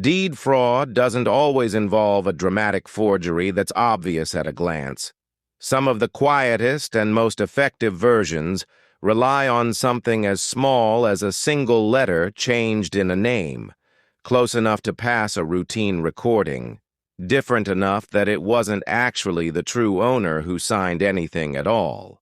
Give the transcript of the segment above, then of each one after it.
Deed fraud doesn't always involve a dramatic forgery that's obvious at a glance. Some of the quietest and most effective versions rely on something as small as a single letter changed in a name, close enough to pass a routine recording, different enough that it wasn't actually the true owner who signed anything at all.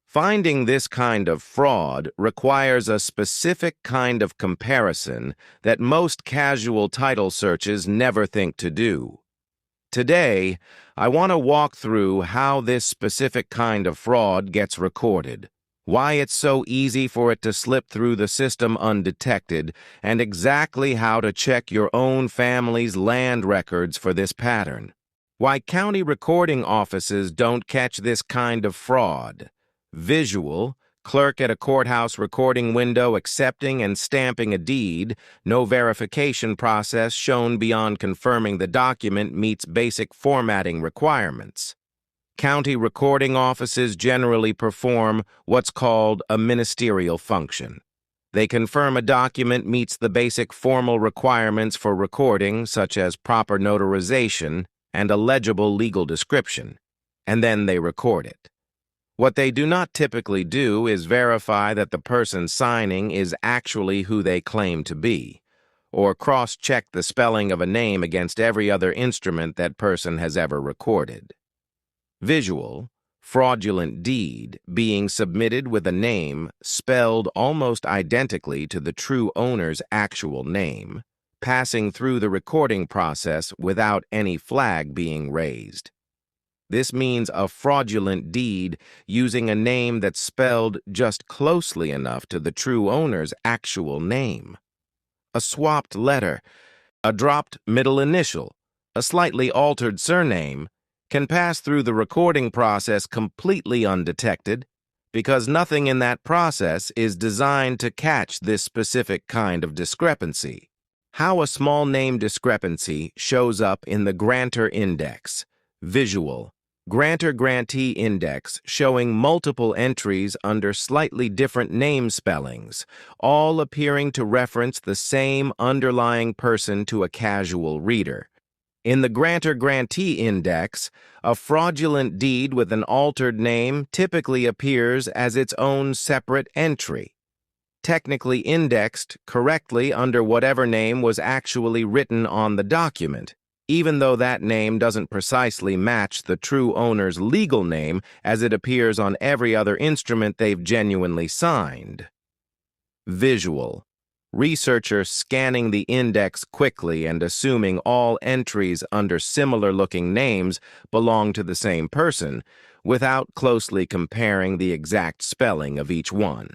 Finding this kind of fraud requires a specific kind of comparison that most casual title searches never think to do. Today, I want to walk through how this specific kind of fraud gets recorded, why it's so easy for it to slip through the system undetected, and exactly how to check your own family's land records for this pattern. Why county recording offices don't catch this kind of fraud. Visual, clerk at a courthouse recording window accepting and stamping a deed, no verification process shown beyond confirming the document meets basic formatting requirements. County recording offices generally perform what's called a ministerial function. They confirm a document meets the basic formal requirements for recording, such as proper notarization and a legible legal description, and then they record it. What they do not typically do is verify that the person signing is actually who they claim to be, or cross-check the spelling of a name against every other instrument that person has ever recorded. Visual, fraudulent deed being submitted with a name spelled almost identically to the true owner's actual name, passing through the recording process without any flag being raised. This means a fraudulent deed using a name that's spelled just closely enough to the true owner's actual name. A swapped letter, a dropped middle initial, a slightly altered surname can pass through the recording process completely undetected because nothing in that process is designed to catch this specific kind of discrepancy. How a small name discrepancy shows up in the grantor index. Visual. Grantor-grantee index showing multiple entries under slightly different name spellings, all appearing to reference the same underlying person to a casual reader. In the grantor-grantee index, a fraudulent deed with an altered name typically appears as its own separate entry, technically indexed correctly under whatever name was actually written on the document, even though that name doesn't precisely match the true owner's legal name as it appears on every other instrument they've genuinely signed. Visual. Researcher scanning the index quickly and assuming all entries under similar-looking names belong to the same person, without closely comparing the exact spelling of each one.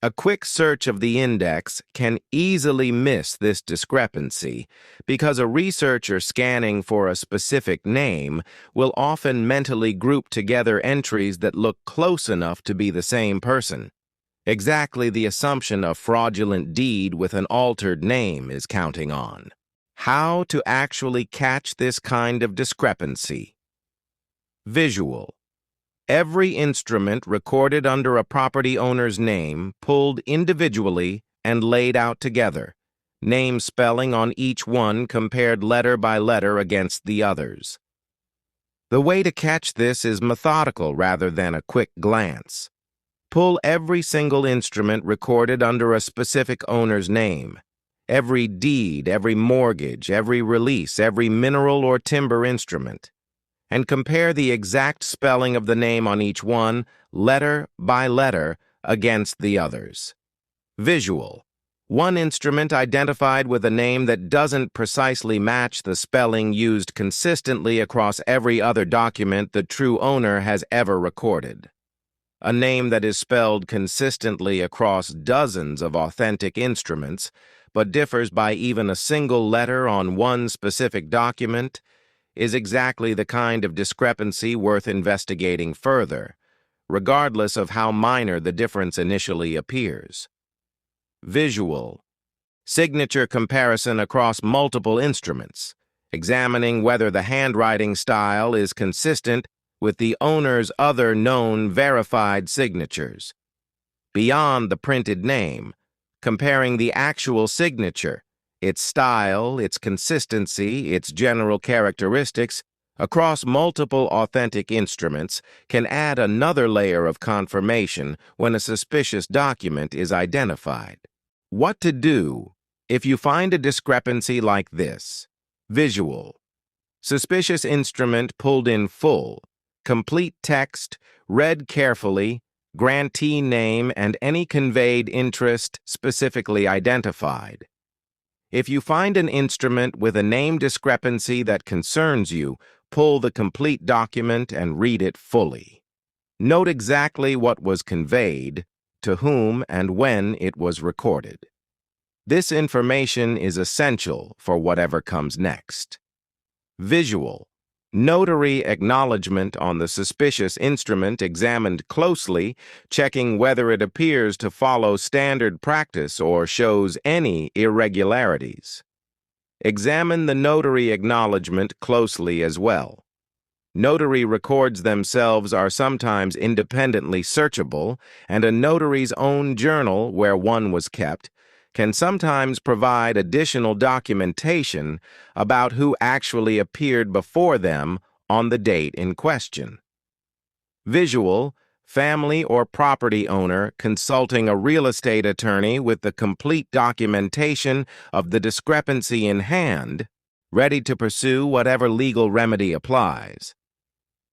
A quick search of the index can easily miss this discrepancy because a researcher scanning for a specific name will often mentally group together entries that look close enough to be the same person. Exactly the assumption a fraudulent deed with an altered name is counting on. How to actually catch this kind of discrepancy. Visual. Every instrument recorded under a property owner's name pulled individually and laid out together, name spelling on each one compared letter by letter against the others. The way to catch this is methodical rather than a quick glance. Pull every single instrument recorded under a specific owner's name, every deed, every mortgage, every release, every mineral or timber instrument, and compare the exact spelling of the name on each one, letter by letter, against the others. Visual. One instrument identified with a name that doesn't precisely match the spelling used consistently across every other document the true owner has ever recorded. A name that is spelled consistently across dozens of authentic instruments, but differs by even a single letter on one specific document, is exactly the kind of discrepancy worth investigating further, regardless of how minor the difference initially appears. Visual. Signature comparison across multiple instruments, examining whether the handwriting style is consistent with the owner's other known verified signatures. Beyond the printed name, comparing the actual signature its style, its consistency, its general characteristics, across multiple authentic instruments can add another layer of confirmation when a suspicious document is identified. What to do if you find a discrepancy like this? Visual. Suspicious instrument pulled in full. Complete text, read carefully, grantee name, and any conveyed interest specifically identified. If you find an instrument with a name discrepancy that concerns you, pull the complete document and read it fully. Note exactly what was conveyed, to whom and when it was recorded. This information is essential for whatever comes next. Visual. Notary acknowledgement on the suspicious instrument examined closely, checking whether it appears to follow standard practice or shows any irregularities. Examine the notary acknowledgement closely as well. Notary records themselves are sometimes independently searchable, and a notary's own journal, where one was kept, can sometimes provide additional documentation about who actually appeared before them on the date in question. Visual, family or property owner consulting a real estate attorney with the complete documentation of the discrepancy in hand, ready to pursue whatever legal remedy applies.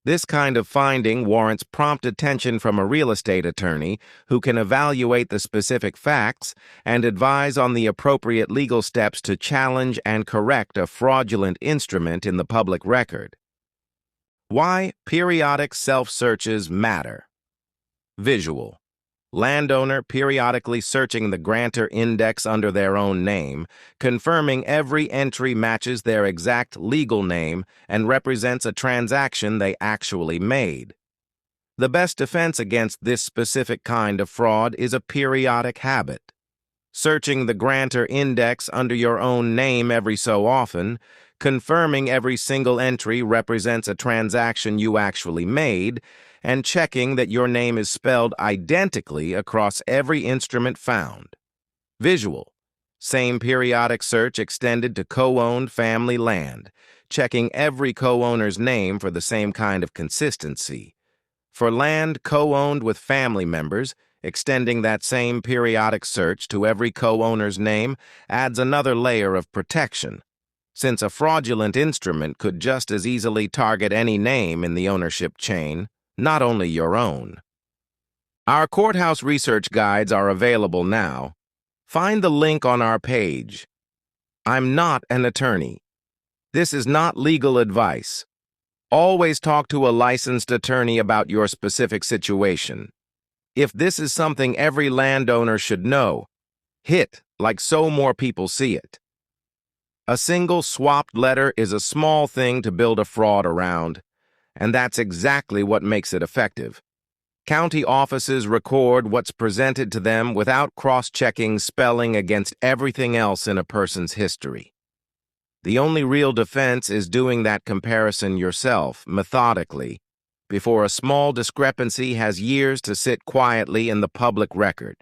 This kind of finding warrants prompt attention from a real estate attorney who can evaluate the specific facts and advise on the appropriate legal steps to challenge and correct a fraudulent instrument in the public record. Why periodic self-searches matter. Visual. Landowner periodically searching the grantor index under their own name, confirming every entry matches their exact legal name and represents a transaction they actually made. The best defense against this specific kind of fraud is a periodic habit. Searching the grantor index under your own name every so often, confirming every single entry represents a transaction you actually made, and checking that your name is spelled identically across every instrument found. Visual. Same periodic search extended to co-owned family land, checking every co-owner's name for the same kind of consistency. For land co-owned with family members, extending that same periodic search to every co-owner's name adds another layer of protection, since a fraudulent instrument could just as easily target any name in the ownership chain, not only your own. Our courthouse research guides are available now. Find the link on our page. I'm not an attorney. This is not legal advice. Always talk to a licensed attorney about your specific situation. If this is something every landowner should know, hit like so more people see it. A single swapped letter is a small thing to build a fraud around, and that's exactly what makes it effective. County offices record what's presented to them without cross-checking spelling against everything else in a person's history. The only real defense is doing that comparison yourself, methodically, before a small discrepancy has years to sit quietly in the public record.